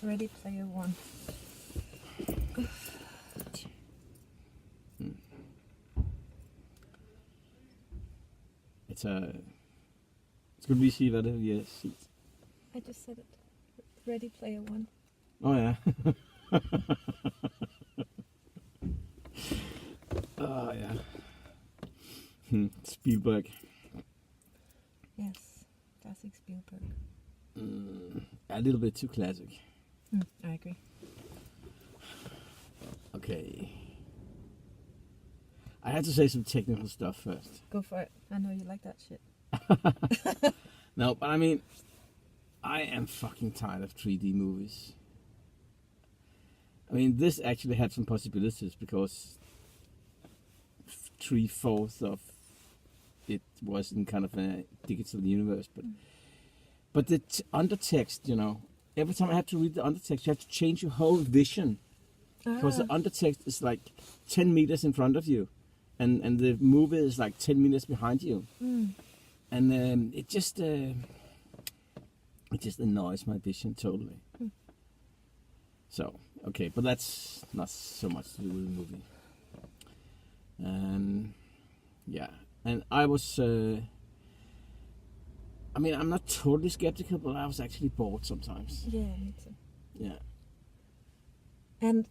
Ready Player One. Skal du lige sige, hvad det er, vi har set? I just said it. Ready Player One. Ja. Ja. Spielberg. Yes, classic Spielberg. A little bit too classic. I agree. Okay. I had to say some technical stuff first. Go for it. I know you like that shit. No, but I mean, I am fucking tired of 3D movies. I mean, this actually had some possibilities because 3/4 of it was in kind of a digital universe, but the undertext, every time I have to read the undertext, you have to change your whole vision because the undertext is like 10 meters in front of you, and the movie is like 10 meters behind you, and it just annoys my vision totally. So okay, but that's not so much to do with the movie. Yeah, and I was. I mean, I'm not totally skeptical, but I was actually bored sometimes. Yeah, me too. Yeah. And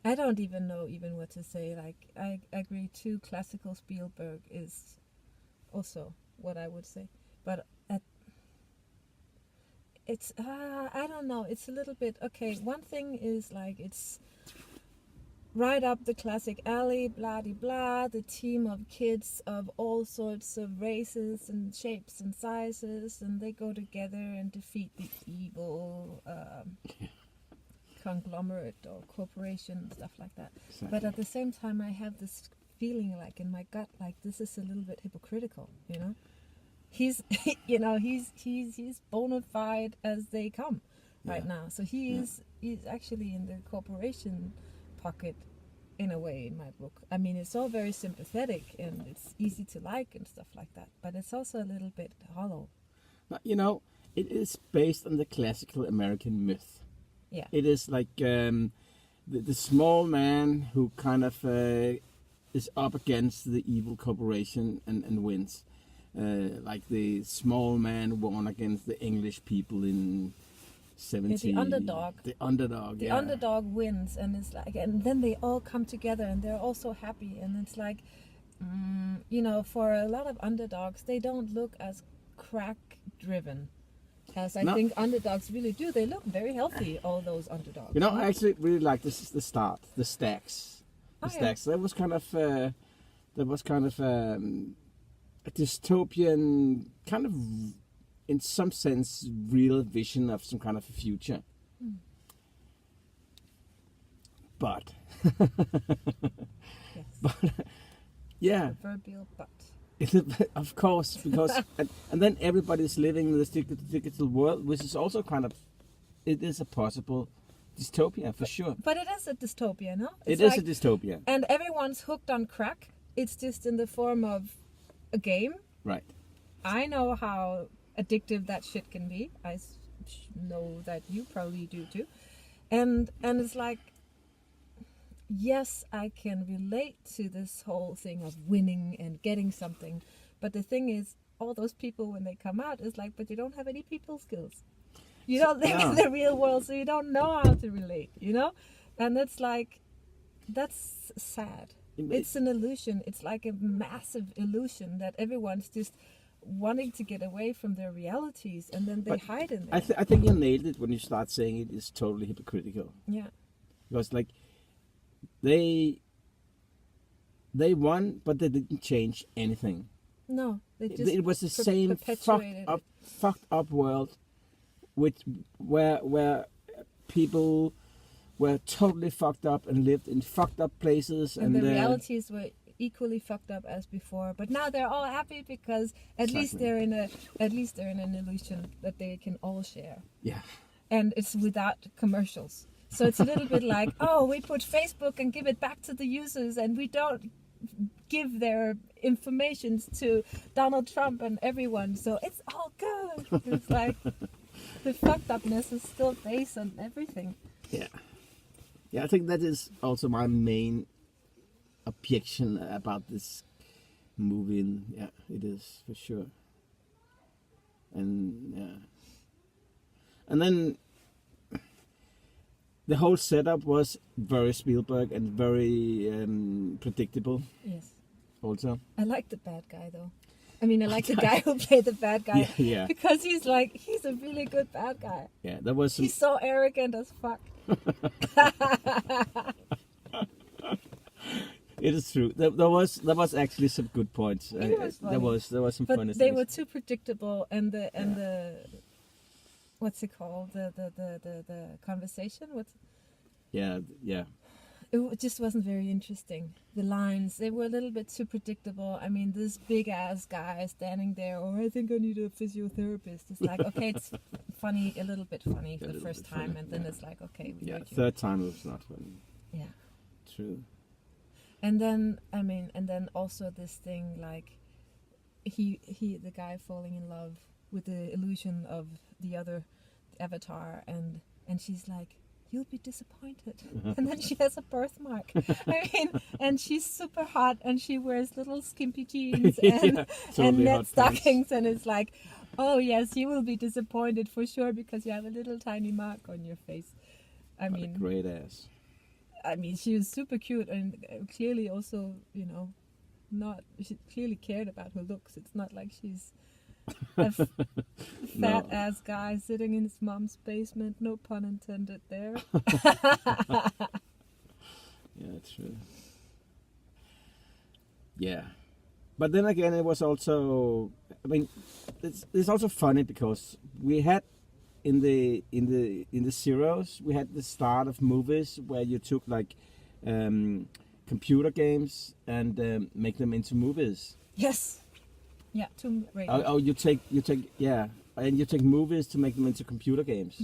I don't even know what to say. Like, I agree too. Classical Spielberg is also what I would say, but it's I don't know. It's a little bit okay. One thing is like it's right up the classic alley, blah de blah. The team of kids of all sorts of races and shapes and sizes, and they go together and defeat the evil conglomerate or corporation and stuff like that. Exactly. But at the same time, I have this feeling like in my gut, like this is a little bit hypocritical. He's he's bona fide as they come right now. So he's actually in the corporation pocket in a way in my book. I mean, it's all very sympathetic and it's easy to like and stuff like that, but it's also a little bit hollow. It is based on the classical American myth. Yeah. It is like the small man who kind of is up against the evil corporation and wins. Like the small man won against the English people in 70. The underdog. The underdog. The underdog wins, and it's like, and then they all come together, and they're all so happy, and it's like, for a lot of underdogs, they don't look as crack-driven as I think underdogs really do. They look very healthy, all those underdogs. I actually really like the start, the stacks. Stacks. That was kind of a dystopian, kind of, in some sense, real vision of some kind of a future. But, Yes. but yeah, Proverbial but. of course, because and then everybody's living in this digital world, which is also kind of, it is a possible dystopia for sure. But it is a dystopia, no? It is a dystopia, and everyone's hooked on crack. It's just in the form of a game. right? I know how addictive that shit can be. I know that you probably do too. And it's like, yes, I can relate to this whole thing of winning and getting something. But the thing is, all those people, when they come out, is like, but you don't have any people skills. You don't live in the real world, so you don't know how to relate, And it's like, that's sad. It's an illusion. It's like a massive illusion that everyone's just wanting to get away from their realities, and then they hide in there. I think you nailed it when you start saying it is totally hypocritical. Yeah. Because like they won, but they didn't change anything. No, they just it was the same fucked up world, where people were totally fucked up and lived in fucked up places, and the realities were equally fucked up as before. But now they're all happy because at least they're in an illusion that they can all share. Yeah. And it's without commercials. So it's a little bit like, we put Facebook and give it back to the users, and we don't give their information to Donald Trump and everyone. So it's all good. It's like, the fucked upness is still based on everything. Yeah. Yeah, I think that is also my main objection about this movie. And yeah, it is for sure. And yeah. And then the whole setup was very Spielberg and very predictable Yes. also. I like the bad guy though. I mean, I like the guy who played the bad guy Yeah. because he's a really good bad guy. Yeah, that was some, He's so arrogant as fuck. it is true. There was actually some good points. It was funny. There was some But funny they things. were too predictable, and the what's it called, the conversation, Yeah. it just wasn't very interesting. The lines, they were a little bit too predictable. I mean, this big ass guy standing there, I think I need a physiotherapist. It's like, okay, it's funny, a little bit funny for the first time, funny, and then yeah. it's like, okay, we Yeah, heard you. third time it was not funny. Yeah. True. And then, I mean, and then also this thing, like, the guy falling in love with the illusion of the other avatar, and she's like, you'll be disappointed. And then she has a birthmark. I mean, and she's super hot, and she wears little skimpy jeans and, Yeah, and totally net hot pants. stockings, and it's like, oh yes, you will be disappointed for sure because you have a little tiny mark on your face. I What a mean, great ass. she was super cute, and clearly also, she clearly cared about her looks. It's not like she's a fat ass guy sitting in his mom's basement. No pun intended there. Yeah, true. Yeah, but then again, it was also. I mean, it's also funny because we had in the zeros we had the start of movies where you took like computer games and make them into movies. Yes. Yeah, Tomb Raider. Oh, you take and you take movies to make them into computer games.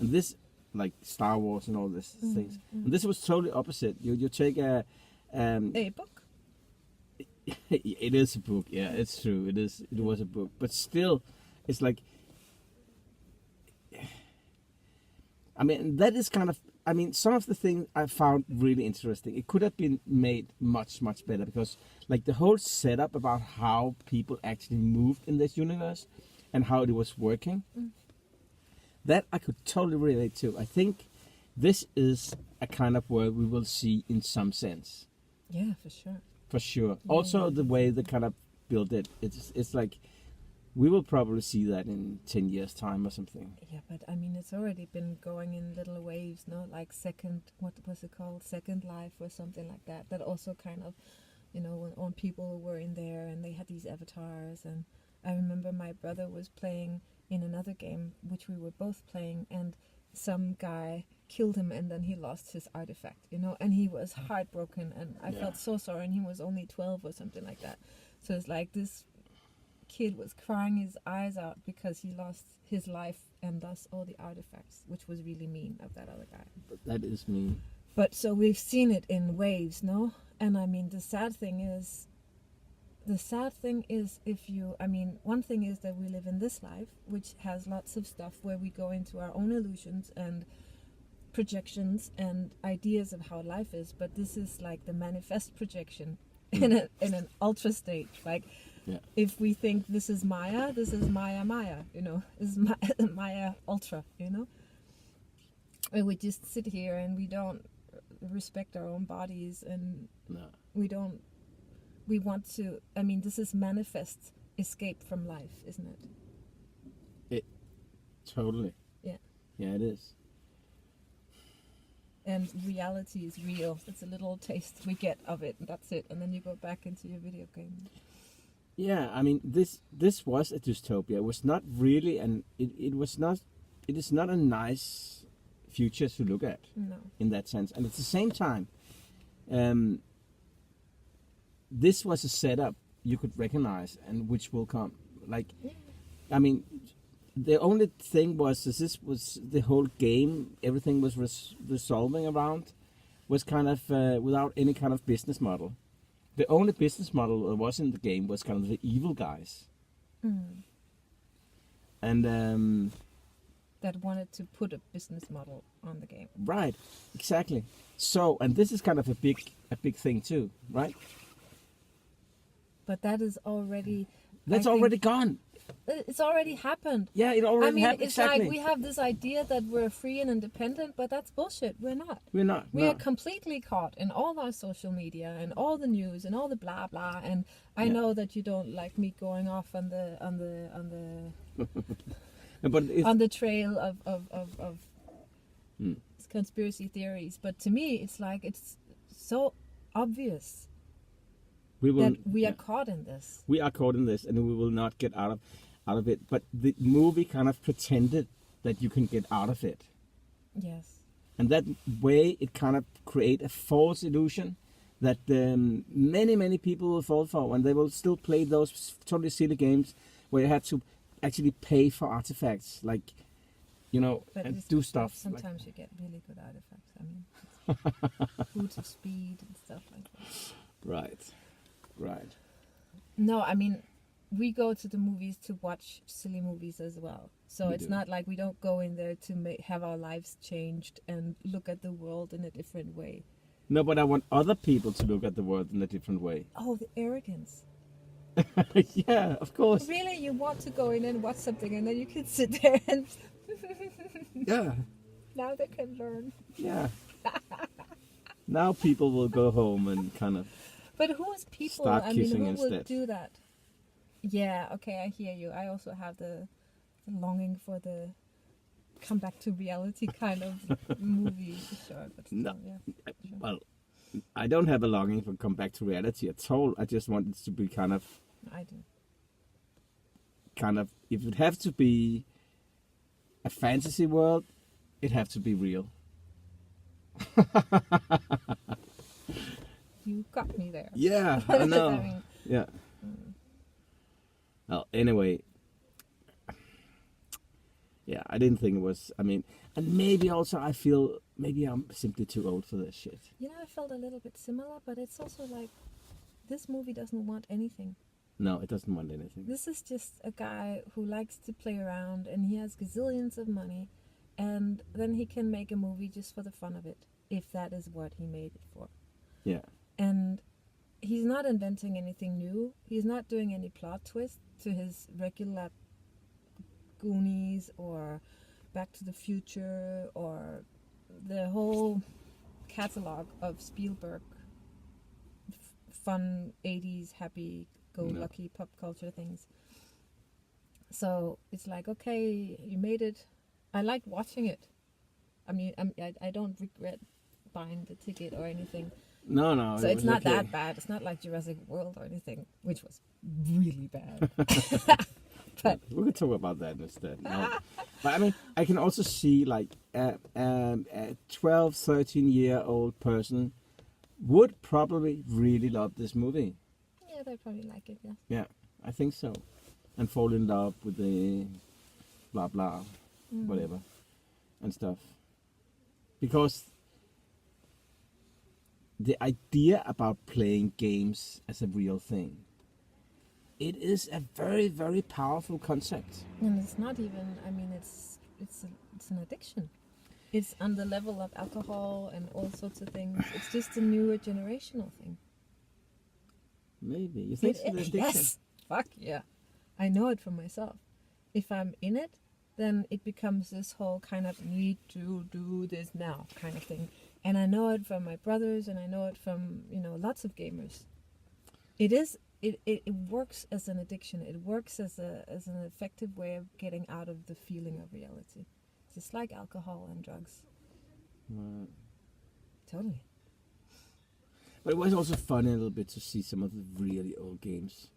And this, like Star Wars and all these things. And this was totally opposite. You take a book. it is a book. Yeah, it's true. It was a book, but still, it's like. I mean, that is kind of. I mean, some of the things I found really interesting. It could have been made much, much better because, like, the whole setup about how people actually moved in this universe and how it was working, that I could totally relate to. I think this is a kind of world we will see in some sense. Yeah, for sure. For sure. Yeah. Also, the way they kind of built it, it's like we will probably see that in 10 years' time or something. Yeah, but I mean, it's already been going in little waves, no? Like what was it called? Second Life or something like that. That also kind of, when people were in there and they had these avatars. And I remember my brother was playing in another game, which we were both playing, and some guy killed him and then he lost his artifact, and he was heartbroken, and I felt so sorry, and he was only 12 or something like that. So it's like this kid was crying his eyes out because he lost his life and thus all the artifacts, which was really mean of that other guy. But that is mean. But so we've seen it in waves, no? And I mean, the sad thing is one thing is that we live in this life, which has lots of stuff where we go into our own illusions and projections and ideas of how life is, but this is like the manifest projection in an ultra state. Like, if we think this is Maya, This is Maya ultra, And we just sit here and we don't respect our own bodies, and we want to, this is manifest escape from life, isn't it? Totally. Yeah. Yeah, it is. And reality is real. It's a little taste we get of it, and that's it. And then you go back into your video game. Yeah, I mean, this was a dystopia. It was not really, it is not a nice future to look at. No. In that sense. And at the same time, this was a setup you could recognize and which will come. Like, I mean, the only thing was this was the whole game, everything was resolving around, was kind of without any kind of business model. The only business model that was in the game was kind of the evil guys. And that wanted to put a business model on the game. Right, exactly. So, and this is kind of a big thing too, right? But that is already. That's I think already gone. It's already happened. Yeah, it already I mean, happened. it's Exactly. like we have this idea that we're free and independent, but that's bullshit. We're not. We're not. We no. are completely caught in all our social media and all the news and all the blah blah. And I Yeah. know that you don't like me going off on the But it's, on the trail of Hmm. conspiracy theories, but to me, it's like it's so obvious we will. that we yeah. are caught in this. We are caught in this, and we will not get out of it. But the movie kind of pretended that you can get out of it, Yes. and that way it kind of create a false illusion that many people will fall for, and they will still play those totally silly games where you have to actually pay for artifacts, like But and it's- do stuff. Sometimes you get really good artifacts. I mean, it's boots of speed and stuff like that. Right. No, I mean, we go to the movies to watch silly movies as well. So We it's do. not like we don't go in there to have our lives changed and look at the world in a different way. No, but I want other people to look at the world in a different way. Oh, the arrogance. Yeah, of course. Really, you want to go in and watch something and then you can sit there and Yeah. now they can learn. Yeah. Now people will go home and kind of. But who is people? Start I mean, kissing who would instead. do that? Yeah, okay, I hear you. I also have the longing for the come back to reality kind of movie, for sure. But still, No. yeah, sure. Well, I don't have a longing for come back to reality at all. I just want it to be kind of. I do. If it have to be a fantasy world, it have to be real. You got me there. Yeah, I know. I mean, Yeah. Well, anyway. Yeah, I didn't think it was. I mean, and maybe also I feel maybe I'm simply too old for this shit. I felt a little bit similar, but it's also like this movie doesn't want anything. No, it doesn't want anything. This is just a guy who likes to play around and he has gazillions of money, and then he can make a movie just for the fun of it, if that is what he made it for. Yeah. And he's not inventing anything new. He's not doing any plot twist to his regular Goonies or Back to the Future or the whole catalog of Spielberg fun 80s happy-go-lucky pop culture things. So it's like, okay, you made it. I liked watching it. I mean, I don't regret buying the ticket or anything. No. So it it's was not okay. that bad. It's not like Jurassic World or anything, which was really bad. But We could talk about that instead. No. But I mean, I can also see like a 12, 13-year-old person would probably really love this movie. yeah, they probably like it, yeah. Yeah, I think so. And fall in love with the blah blah, whatever, and stuff. Because the idea about playing games as a real thing, it is a very, very powerful concept. And it's not even, I mean, it's an addiction. It's on the level of alcohol and all sorts of things. It's just a newer generational thing. Maybe. You think so? The addiction? Yes. Fuck yeah. I know it from myself. If I'm in it, then it becomes this whole kind of need to do this now kind of thing. And I know it from my brothers, and I know it from, lots of gamers. It works as an addiction. It works as an effective way of getting out of the feeling of reality. Just like alcohol and drugs. Right. Totally. But it was also fun a little bit to see some of the really old games.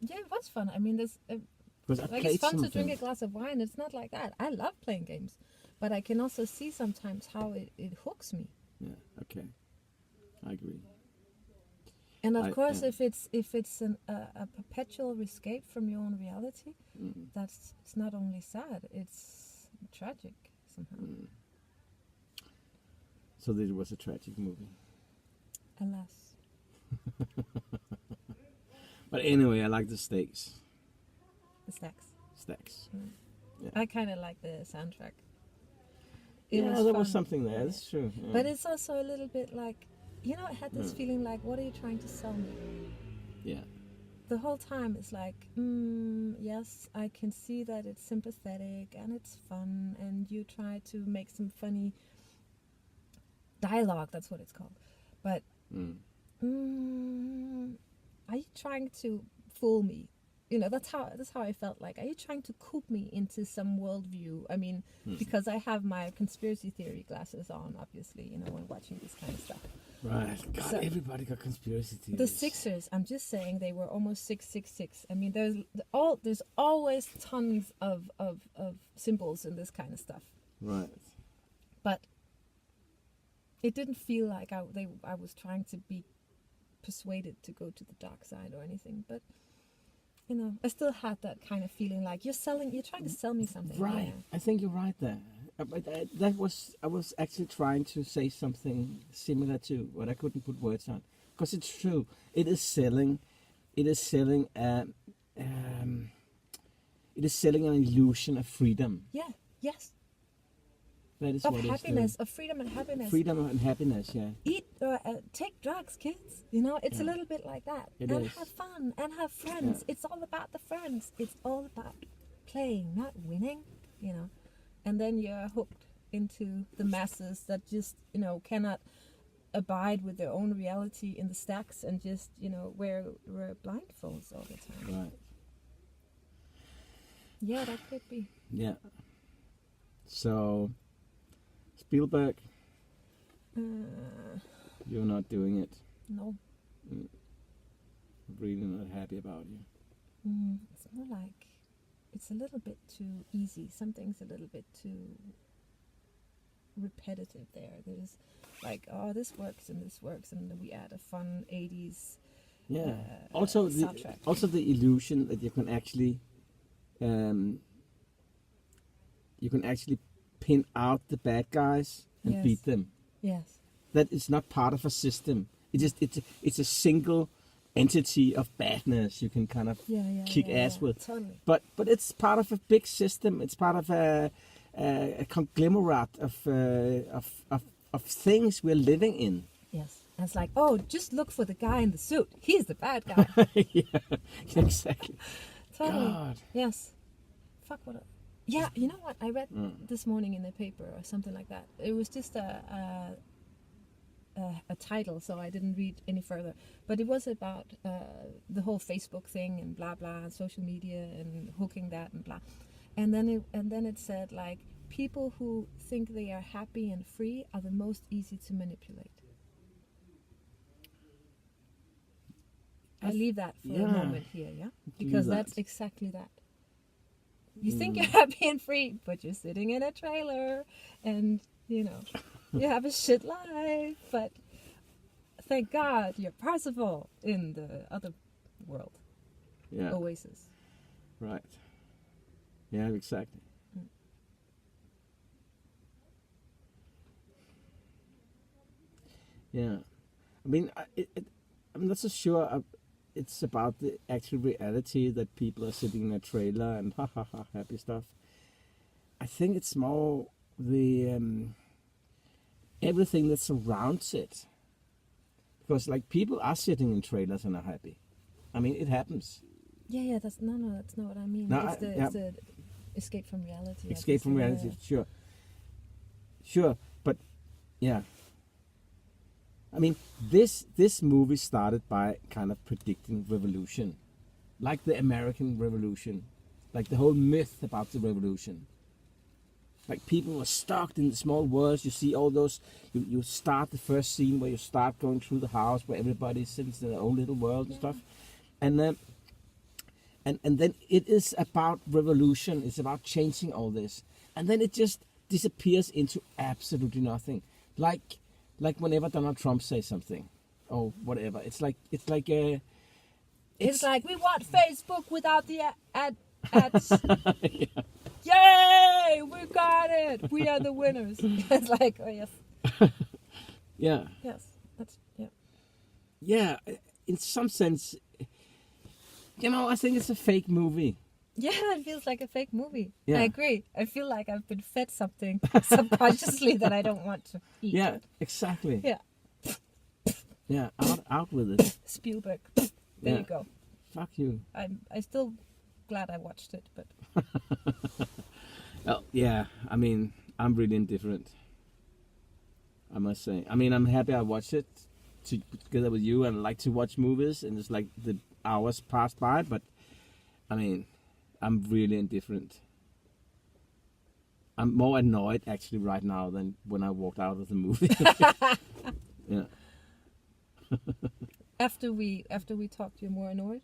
Yeah, it was fun. I mean, there's Because I like played it's fun some to of drink a them. glass of wine. It's not like that. I love playing games, but I can also see sometimes how it hooks me. Yeah, okay. I agree. And of I- course, yeah. if it's a perpetual escape from your own reality, it's not only sad, it's tragic somehow. So this was a tragic movie. Alas, But anyway, I like the stakes. the stacks. Stacks. Yeah. I kind of like the soundtrack. It Yeah, was there fun. was something there. That's true. Yeah. But it's also a little bit like, you know, it had this feeling like, what are you trying to sell me? Yeah. The whole time it's like, yes, I can see that it's sympathetic and it's fun, and you try to make some funny dialogue, that's what it's called. But are you trying to fool me? You know, that's how I felt like. Are you trying to coop me into some worldview? I mean, because I have my conspiracy theory glasses on, obviously, you know, when watching this kind of stuff. Right. God, So- everybody got conspiracy theories. The Sixers, I'm just saying they were almost 666. I mean, there's always tons of symbols in this kind of stuff. Right. But it didn't feel like I was trying to be persuaded to go to the dark side or anything. But you know, I still had that kind of feeling like you're trying to sell me something. Right. Yeah. I think you're right there. But I was actually trying to say something similar to what I couldn't put words on, because it's true. It is selling. It is selling. It is selling an illusion of freedom. Yeah. Yes. That is Of what happiness, of freedom and happiness. freedom and happiness. Yeah. Eat or take drugs, kids. You know, it's a Yeah. little bit like that. It and is. have fun and have friends. Yeah. It's all about the friends. It's all about playing, not winning. You know, and then you're hooked into the masses that just, you know, cannot abide with their own reality in the stacks and just, you know, wear blindfolds all the time. Right. Yeah, that could be. Yeah. So, Spielberg, you're not doing it. No. Really not happy about you. It's more like it's a little bit too easy. Something's a little bit too repetitive there. There's like, oh, this works and then we add a fun 80s Yeah. Also, soundtrack. the illusion that you can actually pin out the bad guys and Yes. beat them. Yes. That is not part of a system. It's a single entity of badness you can kind of Yeah. kick ass with. Totally. But it's part of a big system. It's part of a conglomerate of things we're living in. Yes. And it's like, oh, just look for the guy in the suit. He's the bad guy. Yeah, exactly. Totally. God. Yes. Fuck what. Yeah, you know what? I read this morning in the paper or something like that. It was just a title, so I didn't read any further. But it was about the whole Facebook thing and blah blah, and social media and hooking that and blah. And then it said like people who think they are happy and free are the most easy to manipulate. I leave that for a Yeah. moment here, yeah, Leave because that. that's exactly that. You think you're happy and free, but you're sitting in a trailer, and you know you have a shit life. But thank God you're Parsifal in the other world, Yeah. Oasis. Right. Yeah, exactly. Yeah. I mean, I'm not so sure it's about the actual reality that people are sitting in a trailer and ha ha ha happy stuff. I think it's more the everything that surrounds it. Because like people are sitting in trailers and are happy. I mean, it happens. Yeah. That's not what I mean. No, It's the escape from reality. I Escape guess, from yeah. reality, sure, but yeah. I mean, this movie started by kind of predicting revolution, like the American Revolution, like the whole myth about the revolution. Like people were stuck in small worlds. You see all those. You start the first scene where you start going through the house where everybody sits in their own little world and stuff, and then. And then it is about revolution. It's about changing all this, and then it just disappears into absolutely nothing. Like whenever Donald Trump says something, or whatever, it's like a. It's like we want Facebook without the ads. Yay! We got it. We are the winners. It's like, oh yes, Yeah. yes, that's yeah. Yeah, in some sense, I think it's a fake movie. Yeah, it feels like a fake movie. Yeah. I agree. I feel like I've been fed something subconsciously that I don't want to eat. Yeah, exactly. Yeah. Yeah, out with it. Spielberg. There Yeah. you go. Fuck you. I still glad I watched it, but Well, yeah, I mean, I'm really indifferent. I must say. I mean, I'm happy I watched it together with you, and I like to watch movies, and it's like the hours pass by, but I mean, I'm really indifferent. I'm more annoyed actually right now than when I walked out of the movie. Yeah. after we talked, you're more annoyed.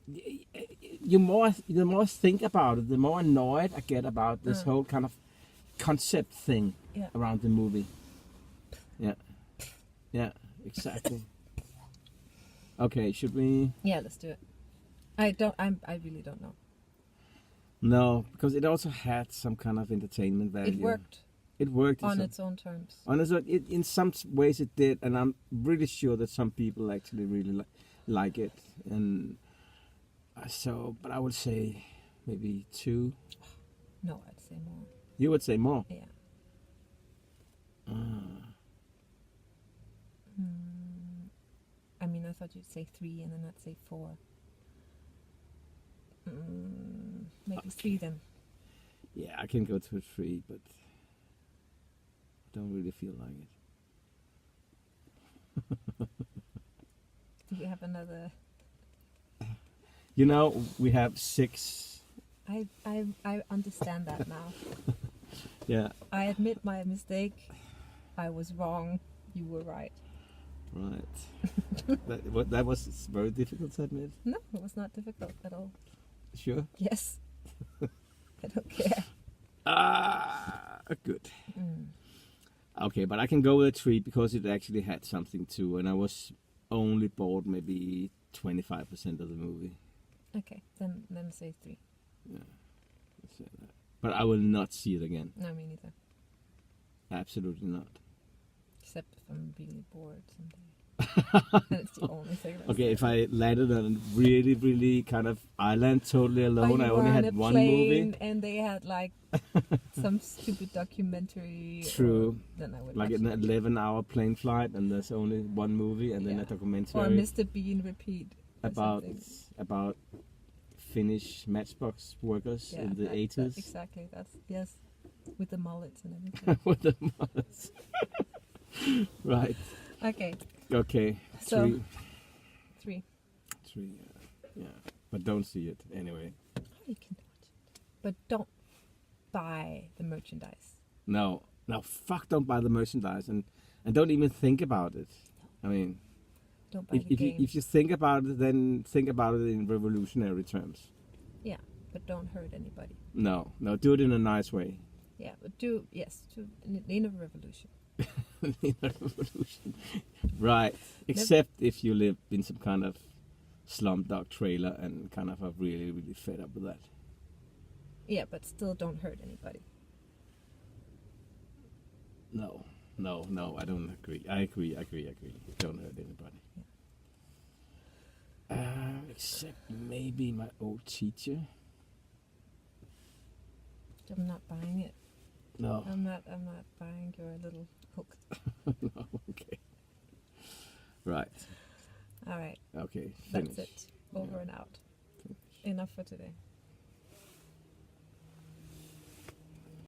The more I think about it, the more annoyed I get about this whole kind of concept thing Yeah. around the movie. Yeah, exactly. Okay, should we? Yeah, let's do it. I really don't know. No, because it also had some kind of entertainment value. It worked It worked on its own terms. in some ways it did, and I'm really sure that some people actually really like it. And so, but I would say maybe 2. No, I'd say more. You would say more. Yeah. I mean, I thought you'd say 3 and then I'd say 4. Maybe 3 then. Yeah, I can go to a 3, but I don't really feel like it. Do we have another? You know, we have 6. I understand that now. Yeah, I admit my mistake. I was wrong. You were right. right. that was very difficult to admit. No, it was not difficult at all. Sure. Yes. I don't care. Good. Okay, but I can go with a 3 because it actually had something too, and I was only bored maybe 25% of the movie. Okay, then say 3. Let's say that. But I will not see it again. No, me neither. Absolutely not. Except if I'm really bored someday. And it's the only thing. That's Okay, if I landed on a really, really kind of island, totally alone, I only had one movie. And they had like some stupid documentary. True. Then I would Like watch an it. 11-hour plane flight, and there's only one movie, and then Yeah. a documentary Or Mr. Bean repeat. Or about something. about Finnish matchbox workers Yeah, in the that- 80s. exactly. That's yes, with the mullets and everything. With the mothers. Right. Okay, Okay. So- 3. 3. 3. Yeah. But don't see it anyway. You can watch it, but don't buy the merchandise. No. Fuck! Don't buy the merchandise and don't even think about it. I mean, Don't buy the if game. you think about it, then think about it in revolutionary terms. Yeah, but don't hurt anybody. No. Do it in a nice way. Yeah, but do in a revolution. In a revolution. Right. Except if you live in some kind of slumdog trailer and kind of are really, really fed up with that. Yeah, but still don't hurt anybody. No, I don't agree. I agree. Don't hurt anybody. Except maybe my old teacher. I'm not buying it. No. I'm not buying your little hook. No, okay. Right. All right, Okay. that's Finish. it. Over and out. Enough for today.